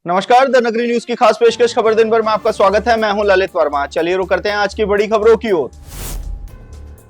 नमस्कार, द नगरी न्यूज की खास पेशकश खबर दिन भर में आपका स्वागत है। मैं हूं ललित वर्मा। चलिए रुक करते हैं आज की बड़ी खबरों की ओर।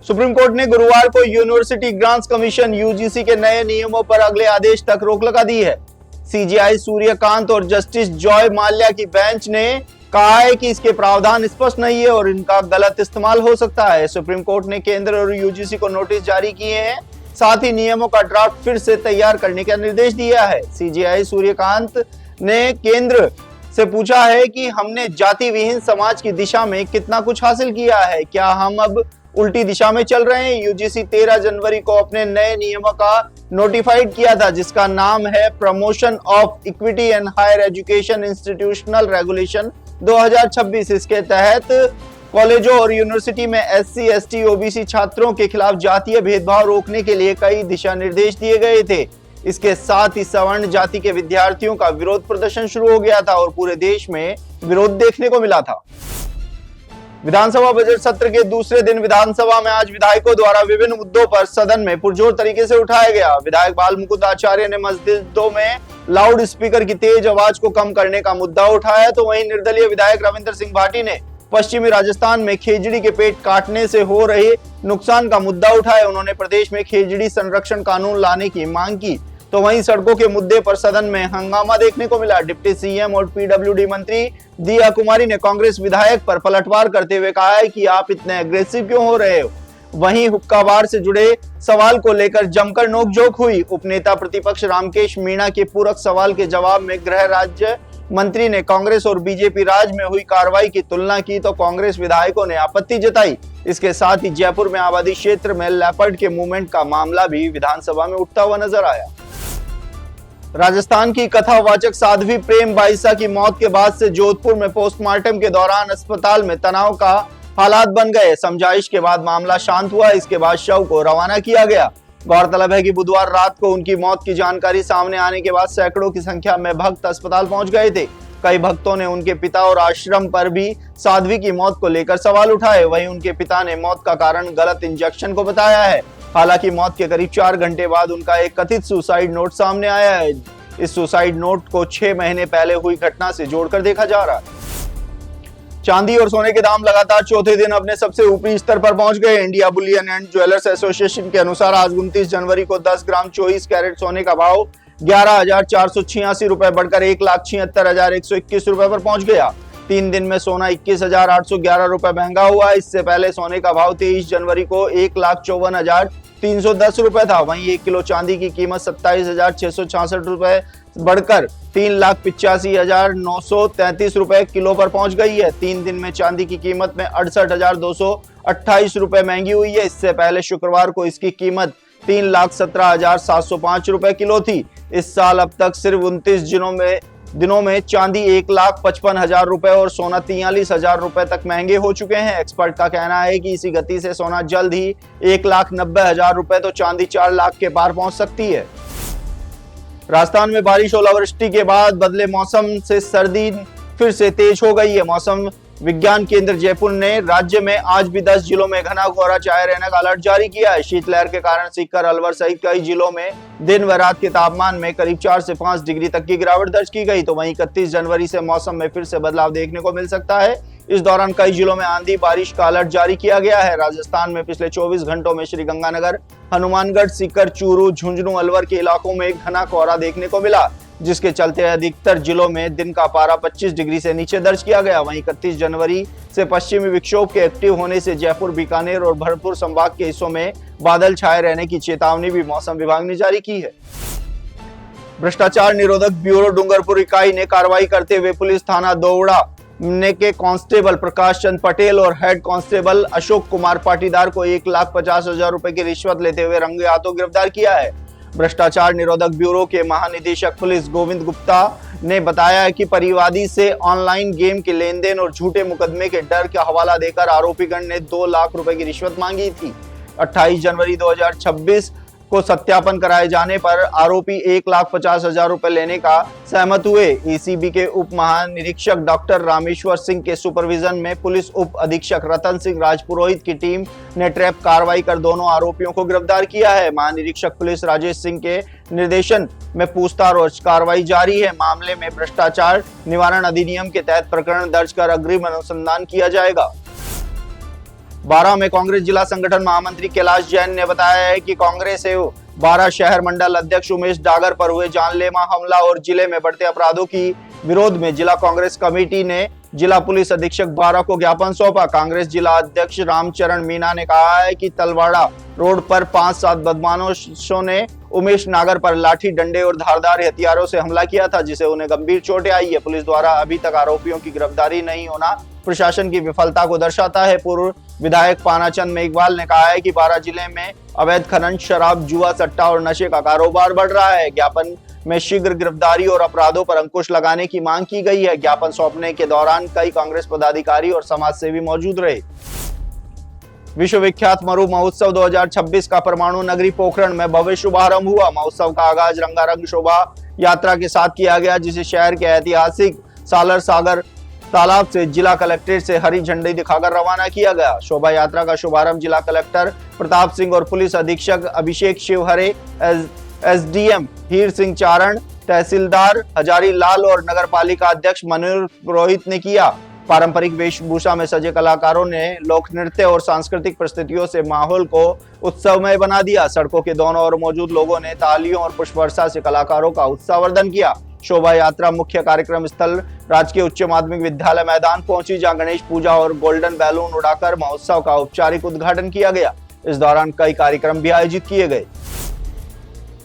सुप्रीम कोर्ट ने गुरुवार को यूनिवर्सिटी ग्रांट्स कमीशन यूजीसी के नए नियमों पर अगले आदेश तक रोक लगा दी है। सीजेआई सूर्यकांत और जस्टिस जॉय माल्या की बेंच ने कहा है कि इसके प्रावधान स्पष्ट नहीं है और इनका गलत इस्तेमाल हो सकता है। सुप्रीम कोर्ट ने केंद्र और यूजीसी को नोटिस जारी किए हैं, साथ ही नियमों का ड्राफ्ट फिर से तैयार करने का निर्देश दिया है। सीजेआई सूर्यकांत ने केंद्र से पूछा है कि हमने जाति विहीन समाज की दिशा में कितना कुछ हासिल किया है, क्या हम अब उल्टी दिशा में चल रहे हैं। यूजीसी 13 जनवरी को अपने नए नियमों का नोटिफाइड किया था, जिसका नाम है promotion of equity and higher education institutional regulation 2026। इसके तहत कॉलेजों और यूनिवर्सिटी में एससी, एसटी, ओबीसी छात्रों के खिलाफ जातीय भेदभाव रोकने के लिए कई दिशा निर्देश दिए गए थे। इसके साथ ही सवर्ण जाति के विद्यार्थियों का विरोध प्रदर्शन शुरू हो गया था और पूरे देश में विरोध देखने को मिला था। विधानसभा बजट सत्र के दूसरे दिन विधानसभा में आज विधायकों द्वारा विभिन्न मुद्दों पर सदन में पुरजोर तरीके से उठाया गया। विधायक बाल मुकुंद आचार्य ने मस्जिदों में लाउड स्पीकर की तेज आवाज को कम करने का मुद्दा उठाया, तो वहीं निर्दलीय विधायक रविंद्र सिंह भाटी ने पश्चिमी राजस्थान में खेजड़ी के पेट काटने से हो रहे नुकसान का मुद्दा उठाया। उन्होंने प्रदेश में खेजड़ी संरक्षण कानून लाने की मांग की, तो वहीं सड़कों के मुद्दे पर सदन में हंगामा देखने को मिला। डिप्टी सीएम और पीडब्ल्यूडी मंत्री दिया कुमारी ने कांग्रेस विधायक पर पलटवार करते हुए कहा है कि आप इतने एग्रेसिव क्यों हो रहे हो। वहीं हुक्का बार से जुड़े सवाल को लेकर जमकर नोकझोंक हुई। उपनेता प्रतिपक्ष रामकेश मीणा के पूरक सवाल के जवाब में गृह राज्य मंत्री ने कांग्रेस और बीजेपी राज में हुई कार्रवाई की तुलना की, तो कांग्रेस विधायकों ने आपत्ति जताई। इसके साथ ही जयपुर में आबादी क्षेत्र में लेपर्ड के मूवमेंट का मामला भी विधानसभा में उठता हुआ नजर आया। राजस्थान की कथावाचक साध्वी प्रेम बाइसा की मौत के बाद से जोधपुर में पोस्टमार्टम के दौरान अस्पताल में तनाव का हालात बन गए। समझाइश के बाद मामला शांत हुआ, इसके बाद शव को रवाना किया गया। गौरतलब है कि बुधवार रात को उनकी मौत की जानकारी सामने आने के बाद सैकड़ों की संख्या में भक्त अस्पताल पहुंच गए थे। कई भक्तों ने उनके पिता और आश्रम पर भी साध्वी की मौत को लेकर सवाल उठाए। वहीं उनके पिता ने मौत का कारण गलत इंजेक्शन को बताया है। हालांकि मौत के करीब 4 घंटे बाद उनका एक कथित सुसाइड नोट सामने आया है। इस सुसाइड नोट को 6 महीने पहले हुई घटना से जोड़कर देखा जा रहा है। चांदी और सोने के दाम लगातार चौथे दिन अपने सबसे ऊपरी स्तर पर पहुंच गए। India Boolean and jewellers association के अनुसार आज 29 जनवरी को 10 ग्राम 24 कैरेट सोने का भाव 11,486 रुपए बढ़कर 1,76,121 रुपए पर पहुंच गया। 3 दिन में सोना 21,811 रुपए महंगा हुआ। इससे पहले सोने का भाव 23 जनवरी को 1,54,310 रुपए था। वहीं 1 किलो चांदी की कीमत 27,666 रुपए बढ़कर 3,85,933 रुपए किलो पर पहुंच गई है। 3 दिन में चांदी की कीमत में 68,228 रुपए महंगी हुई है। इससे पहले शुक्रवार को इसकी कीमत 3,17,705 रुपए किलो थी। इस साल अब तक सिर्फ 29 दिनों में चांदी 1,55,000 रुपए और सोना 43,000 रुपए तक महंगे हो चुके हैं। एक्सपर्ट का कहना है कि इसी गति से सोना जल्द ही 1,90,000 रुपए तो चांदी 4 लाख के पार पहुंच सकती है। राजस्थान में बारिश ओलावृष्टि के बाद बदले मौसम से सर्दी फिर से तेज हो गई है। मौसम विज्ञान केंद्र जयपुर ने राज्य में आज भी 10 जिलों में घना कोहरा छाए रहने का अलर्ट जारी किया है। शीतलहर के कारण सीकर, अलवर सहित कई जिलों में दिन व रात के तापमान में करीब 4 से 5 डिग्री तक की गिरावट दर्ज की गई। तो वहीं 31 जनवरी से मौसम में फिर से बदलाव देखने को मिल सकता है। इस दौरान कई जिलों में आंधी बारिश का अलर्ट जारी किया गया है। राजस्थान में पिछले 24 घंटों में श्रीगंगानगर, हनुमानगढ़, सीकर, चूरू, झुंझुनू, अलवर के इलाकों में घना कोहरा देखने को मिला, जिसके चलते अधिकतर जिलों में दिन का पारा 25 डिग्री से नीचे दर्ज किया गया। वहीं 31 जनवरी से पश्चिमी विक्षोभ के एक्टिव होने से जयपुर, बीकानेर और भरतपुर संभाग के हिस्सों में बादल छाए रहने की चेतावनी भी मौसम विभाग ने जारी की है। भ्रष्टाचार निरोधक ब्यूरो डूंगरपुर इकाई ने कार्रवाई करते हुए पुलिस थाना दोवड़ा के कांस्टेबल प्रकाश चंद पटेल और हेड कांस्टेबल अशोक कुमार पाटीदार को 1,50,000 रुपए की रिश्वत लेते हुए रंगे हाथों गिरफ्तार किया है। भ्रष्टाचार निरोधक ब्यूरो के महानिदेशक पुलिस गोविंद गुप्ता ने बताया कि परिवादी से ऑनलाइन गेम के लेन देन और झूठे मुकदमे के डर का हवाला देकर आरोपीगण ने 2 लाख रुपए की रिश्वत मांगी थी। 28 जनवरी 2026 को सत्यापन कराए जाने पर आरोपी 1,50,000 रुपए लेने का सहमत हुए। एसीबी के उप महानिरीक्षक डॉक्टर रामेश्वर सिंह के सुपरविजन में पुलिस उप अधीक्षक रतन सिंह राजपुरोहित की टीम ने ट्रैप कार्रवाई कर दोनों आरोपियों को गिरफ्तार किया है। महानिरीक्षक पुलिस राजेश सिंह के निर्देशन में पूछताछ और कार्रवाई जारी है। मामले में भ्रष्टाचार निवारण अधिनियम के तहत प्रकरण दर्ज कर अग्रिम अनुसंधान किया जाएगा। बारां में कांग्रेस जिला संगठन महामंत्री कैलाश जैन ने बताया है कि कांग्रेस एवं बारां शहर मंडल अध्यक्ष उमेश डागर पर हुए जानलेवा हमला और जिले में बढ़ते अपराधों की विरोध में जिला कांग्रेस कमेटी ने जिला पुलिस अधीक्षक बारां को ज्ञापन सौंपा। कांग्रेस जिला अध्यक्ष रामचरण मीणा ने कहा है कि तलवाड़ा रोड पर 5-7 बदमाशों ने उमेश नागर पर लाठी डंडे और धारदार हथियारों से हमला किया था, जिसे उन्हें गंभीर चोटें आई है। पुलिस द्वारा अभी तक आरोपियों की गिरफ्तारी नहीं होना प्रशासन की विफलता को दर्शाता है। पूर्व विधायक पानाचंद मेघवाल ने कहा है कि बारां जिले में अवैध खनन, शराब, जुआ, सट्टा और नशे का कारोबार बढ़ रहा है। ज्ञापन में शीघ्र गिरफ्तारी और अपराधों पर अंकुश लगाने की मांग की गई है। ज्ञापन सौंपने के दौरान कई कांग्रेस पदाधिकारी और समाजसेवी मौजूद रहे। विश्व विख्यात मरु महोत्सव 2026 का परमाणु नगरी पोखरण में भव्य शुभारंभ हुआ। महोत्सव का आगाज रंगारंग शोभा यात्रा के साथ किया गया, जिसे शहर के ऐतिहासिक सालर सागर तालाब से जिला कलेक्ट्रेट से हरी झंडी दिखाकर रवाना किया गया। शोभा यात्रा का शुभारंभ जिला कलेक्टर प्रताप सिंह और पुलिस अधीक्षक अभिषेक शिवहरे, एसडीएम हीर सिंह चारण, तहसीलदार हजारी लाल और नगर पालिका अध्यक्ष मनोहर पुरोहित ने किया। पारंपरिक वेशभूषा में सजे कलाकारों ने लोक नृत्य और सांस्कृतिक प्रस्तुतियों से माहौल को उत्सवमय बना दिया। सड़कों के दोनों ओर मौजूद लोगों ने तालियों और पुष्पवर्षा से कलाकारों का उत्साहवर्धन किया। शोभा यात्रा मुख्य कार्यक्रम स्थल राजकीय उच्च माध्यमिक विद्यालय मैदान पहुंची, जहां गणेश पूजा और गोल्डन बैलून उड़ाकर महोत्सव का औपचारिक उद्घाटन किया गया। इस दौरान कई कार्यक्रम भी आयोजित किए गए।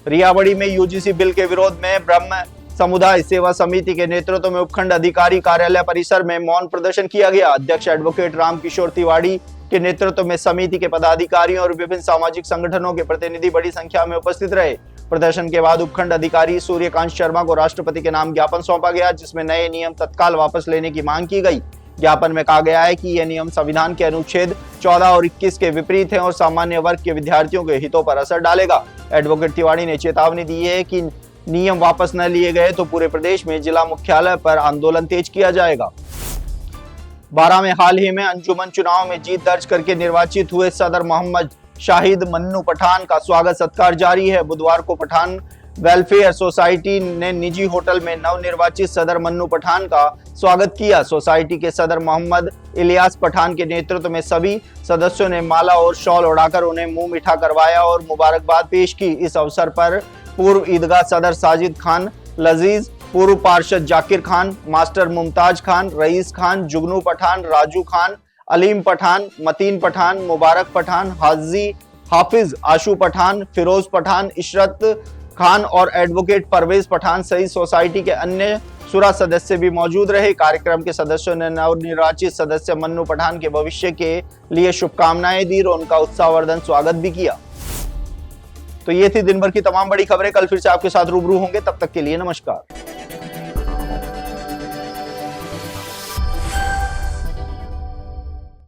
रियाबड़ी में यूजीसी बिल के विरोध में ब्रह्म समुदाय सेवा समिति के नेतृत्व में उपखंड अधिकारी कार्यालय परिसर में मौन प्रदर्शन किया गया। अध्यक्ष एडवोकेट रामकिशोर तिवारी के नेतृत्व में समिति के पदाधिकारियों और विभिन्न सामाजिक संगठनों के प्रतिनिधि बड़ी संख्या में उपस्थित रहे। प्रदर्शन के बाद उपखंड अधिकारी सूर्यकांत शर्मा को राष्ट्रपति के नाम ज्ञापन सौंपा गया, जिसमें नए नियम तत्काल वापस लेने की मांग की गई। ज्ञापन में कहा गया है कि ये नियम संविधान के अनुच्छेद 14 और 21 के विपरीत हैं और सामान्य वर्ग के विद्यार्थियों के हितों पर असर डालेगा। एडवोकेट तिवारी ने चेतावनी दी है कि नियम वापस न लिए गए तो पूरे प्रदेश में जिला मुख्यालय पर आंदोलन तेज किया जाएगा। बारां में हाल ही में अंजुमन चुनाव में जीत दर्ज करके निर्वाचित हुए सदर मोहम्मद शाहिद मन्नू पठान का स्वागत सत्कार जारी है। बुधवार को पठान वेलफेयर सोसाइटी ने निजी होटल में नवनिर्वाचित सदर मन्नू पठान का स्वागत किया। सोसाइटी के सदर मोहम्मद इलियास पठान के नेतृत्व में सभी सदस्यों ने माला और शॉल उड़ाकर उन्हें मुंह मीठा करवाया और मुबारकबाद पेश की। इस अवसर पर पूर्व ईदगाह सदर साजिद खान लजीज, पूर्व पार्षद जाकिर खान, मास्टर मुमताज खान, रईस खान, जुगनू पठान, राजू खान, अलीम पठान, मतीन पठान, मुबारक पठान, हाजी हाफिज आशू पठान, फिरोज पठान, इशरत खान और एडवोकेट परवेज पठान सहित सोसाइटी के अन्य शुरा सदस्य भी मौजूद रहे। कार्यक्रम के सदस्यों ने नवनिर्वाचित सदस्य मन्नू पठान के भविष्य के लिए शुभकामनाएं दी और उनका उत्साहवर्धन स्वागत भी किया। तो ये थी दिन भर की तमाम बड़ी खबरें। कल फिर से आपके साथ रूबरू होंगे, तब तक के लिए नमस्कार।